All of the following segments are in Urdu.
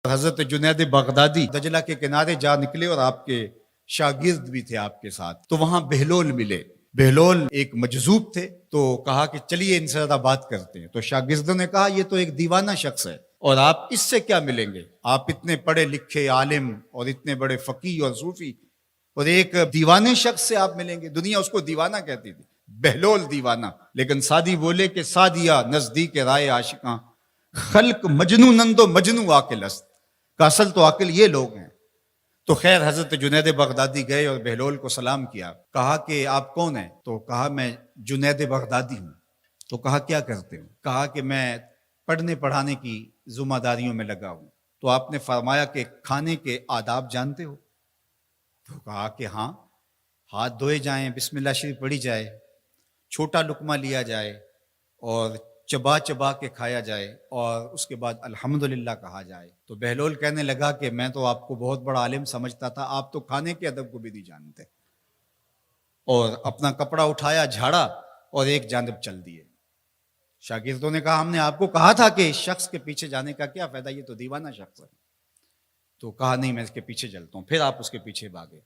حضرت جنید بغدادی دجلہ کے کنارے جا نکلے اور آپ کے شاگرد بھی تھے آپ کے ساتھ، تو وہاں بہلول ملے۔ بہلول ایک مجذوب تھے، تو کہا کہ چلیے ان سے زیادہ بات کرتے ہیں۔ تو شاگردوں نے کہا یہ تو ایک دیوانہ شخص ہے اور آپ اس سے کیا ملیں گے، آپ اتنے پڑھے لکھے عالم اور اتنے بڑے فقیہ اور صوفی، اور ایک دیوانے شخص سے آپ ملیں گے؟ دنیا اس کو دیوانہ کہتی تھی، بہلول دیوانہ۔ لیکن سعدی بولے کہ سعدیہ نزدیک رائے عاشقاں، خلق مجنو نندو مجنو عاقل است، کا اصل تو عاقل یہ لوگ ہیں۔ تو خیر حضرت جنید بغدادی گئے اور بہلول کو سلام کیا، کہا کہ آپ کون ہیں؟ تو کہا میں جنید بغدادی ہوں۔ تو کہا کیا کرتے ہو؟ کہا کہ میں پڑھنے پڑھانے کی ذمہ داریوں میں لگا ہوں۔ تو آپ نے فرمایا کہ کھانے کے آداب جانتے ہو؟ تو کہا کہ ہاں، ہاتھ دھوئے جائیں، بسم اللہ شریف پڑھی جائے، چھوٹا لقمہ لیا جائے اور چبا چبا کے کھایا جائے، اور اس کے بعد الحمدللہ کہا جائے۔ تو بہلول کہنے لگا کہ میں تو آپ کو بہت بڑا عالم سمجھتا تھا، آپ تو کھانے کے ادب کو بھی نہیں جانتے۔ اور اپنا کپڑا اٹھایا، جھاڑا اور ایک جانب چل دیے۔ شاگردوں نے کہا ہم نے آپ کو کہا تھا کہ اس شخص کے پیچھے جانے کا کیا فائدہ، یہ تو دیوانہ شخص ہے۔ تو کہا نہیں میں اس کے پیچھے چلتا ہوں۔ پھر آپ اس کے پیچھے بھاگے۔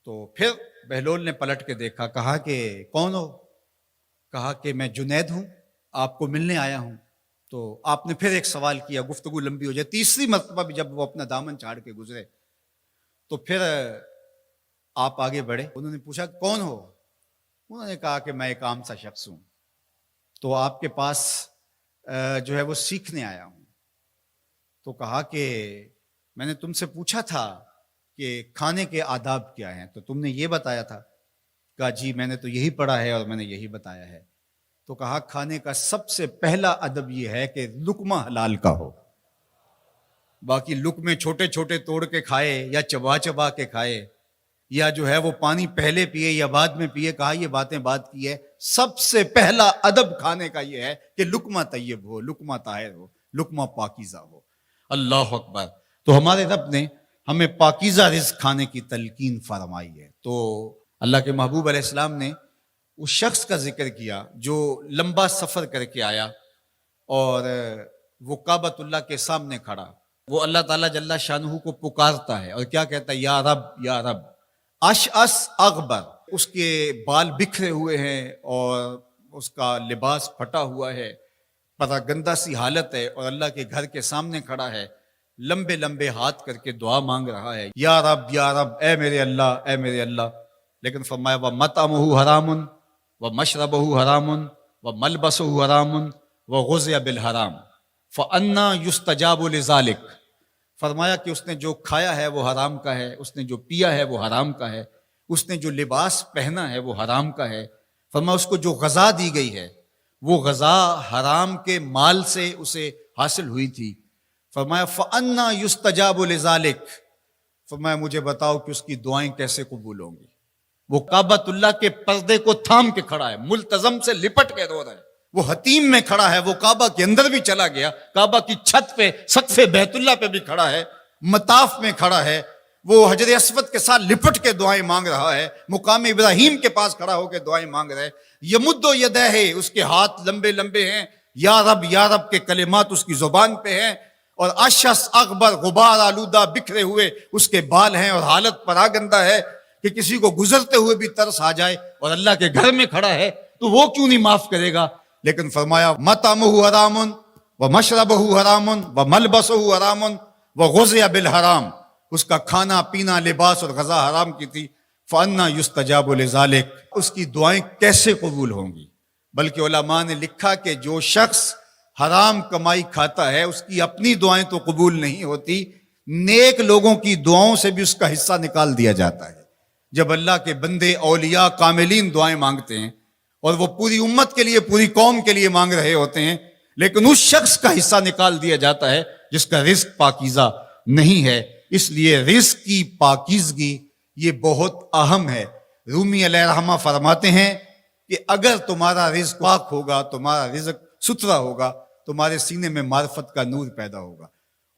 تو پھر بہلول نے پلٹ کے دیکھا، کہا کہ کون ہو؟ کہا کہ میں جنید ہوں، آپ کو ملنے آیا ہوں۔ تو آپ نے پھر ایک سوال کیا، گفتگو لمبی ہو جائے۔ تیسری مرتبہ بھی جب وہ اپنا دامن چھاڑ کے گزرے تو پھر آپ آگے بڑھے۔ انہوں نے پوچھا کون ہو؟ انہوں نے کہا کہ میں ایک عام سا شخص ہوں، تو آپ کے پاس جو ہے وہ سیکھنے آیا ہوں۔ تو کہا کہ میں نے تم سے پوچھا تھا کہ کھانے کے آداب کیا ہیں، تو تم نے یہ بتایا تھا۔ کہا جی میں نے تو یہی پڑھا ہے اور میں نے یہی بتایا ہے۔ تو کہا کھانے کا سب سے پہلا ادب یہ ہے کہ لقمہ حلال کا ہو، باقی لقمے چھوٹے چھوٹے توڑ کے کھائے یا چبا چبا کے کھائے یا جو ہے وہ پانی پہلے پیے یا بعد میں پیے، کہا یہ باتیں بات کی ہے۔ سب سے پہلا ادب کھانے کا یہ ہے کہ لقمہ طیب ہو، لقمہ طاہر ہو، لقمہ پاکیزہ ہو۔ اللہ اکبر۔ تو ہمارے رب نے ہمیں پاکیزہ رزق کھانے کی تلقین فرمائی ہے۔ تو اللہ کے محبوب علیہ السلام نے اس شخص کا ذکر کیا جو لمبا سفر کر کے آیا اور وہ کعبۃ اللہ کے سامنے کھڑا، وہ اللہ تعالیٰ جل شانہ کو پکارتا ہے اور کیا کہتا ہے؟ یا رب یا رب۔ اشعث اغبر، اس کے بال بکھرے ہوئے ہیں اور اس کا لباس پھٹا ہوا ہے، پراگندہ سی حالت ہے، اور اللہ کے گھر کے سامنے کھڑا ہے، لمبے لمبے ہاتھ کر کے دعا مانگ رہا ہے، یا رب اے میرے اللہ، اے میرے اللہ۔ لیکن فرمایا وَمَطْعَمُهُ حَرَامٌ وَمَشْرَبُهُ حَرَامٌ وَمَلْبَسُهُ حَرَامٌ وَغُذِّيَ بِالْحَرَامِ فَأَنَّىٰ يُسْتَجَابُ لِذَٰلِكَ۔ فرمایا کہ اس نے جو کھایا ہے وہ حرام کا ہے، اس نے جو پیا ہے وہ حرام کا ہے، اس نے جو لباس پہنا ہے وہ حرام کا ہے۔ فرمایا اس کو جو غذا دی گئی ہے وہ غذا حرام کے مال سے اسے حاصل ہوئی تھی۔ فرمایا فَأَنَّىٰ يُسْتَجَابُ لِذَٰلِكَ۔ فرمایا مجھے بتاؤ کہ اس کی دعائیں کیسے قبول ہوں گی؟ وہ کعبۃ اللہ کے پردے کو تھام کے کھڑا ہے، ملتزم سے لپٹ کے رو رہا ہے، وہ حتیم میں کھڑا ہے، وہ کعبہ کے اندر بھی چلا گیا، کعبہ کی چھت پہ سقف بیت اللہ پہ بھی کھڑا ہے، مطاف میں کھڑا ہے، وہ حجر اسود کے ساتھ لپٹ کے دعائیں مانگ رہا ہے، مقام ابراہیم کے پاس کھڑا ہو کے دعائیں مانگ رہا ہے۔ یمد یدہ، اس کے ہاتھ لمبے لمبے ہیں، یا رب کے کلمات اس کی زبان پہ ہیں، اور اشعث اغبر، غبار آلودہ بکھرے ہوئے اس کے بال ہیں، اور حالت پراگندہ ہے کہ کسی کو گزرتے ہوئے بھی ترس آ جائے، اور اللہ کے گھر میں کھڑا ہے تو وہ کیوں نہیں معاف کرے گا؟ لیکن فرمایا مطعمہ حرام ومشربہ حرام وملبسہ حرام وغذی بالحرام، اس کا کھانا پینا لباس اور غذا حرام کی تھی۔ فأنیٰ یستجاب لذالک، اس کی دعائیں کیسے قبول ہوں گی؟ بلکہ علماء نے لکھا کہ جو شخص حرام کمائی کھاتا ہے اس کی اپنی دعائیں تو قبول نہیں ہوتی، نیک لوگوں کی دعاؤں سے بھی اس کا حصہ نکال دیا جاتا ہے۔ جب اللہ کے بندے اولیاء کاملین دعائیں مانگتے ہیں اور وہ پوری امت کے لیے، پوری قوم کے لیے مانگ رہے ہوتے ہیں، لیکن اس شخص کا حصہ نکال دیا جاتا ہے جس کا رزق پاکیزہ نہیں ہے۔ اس لیے رزق کی پاکیزگی یہ بہت اہم ہے۔ رومی علیہ الرحمہ فرماتے ہیں کہ اگر تمہارا رزق پاک ہوگا، تمہارا رزق ستھرا ہوگا، تمہارے سینے میں معرفت کا نور پیدا ہوگا،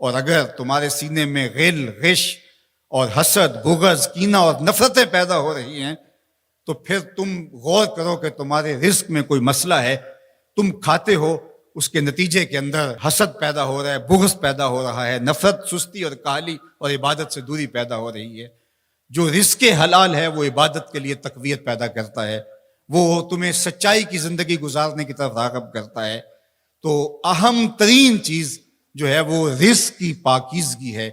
اور اگر تمہارے سینے میں غل، غش اور حسد، بغض، کینہ اور نفرتیں پیدا ہو رہی ہیں تو پھر تم غور کرو کہ تمہارے رزق میں کوئی مسئلہ ہے۔ تم کھاتے ہو اس کے نتیجے کے اندر حسد پیدا ہو رہا ہے، بغض پیدا ہو رہا ہے، نفرت، سستی اور کاہلی اور عبادت سے دوری پیدا ہو رہی ہے۔ جو رزق حلال ہے وہ عبادت کے لیے تقویت پیدا کرتا ہے، وہ تمہیں سچائی کی زندگی گزارنے کی طرف راغب کرتا ہے۔ تو اہم ترین چیز جو ہے وہ رزق کی پاکیزگی ہے،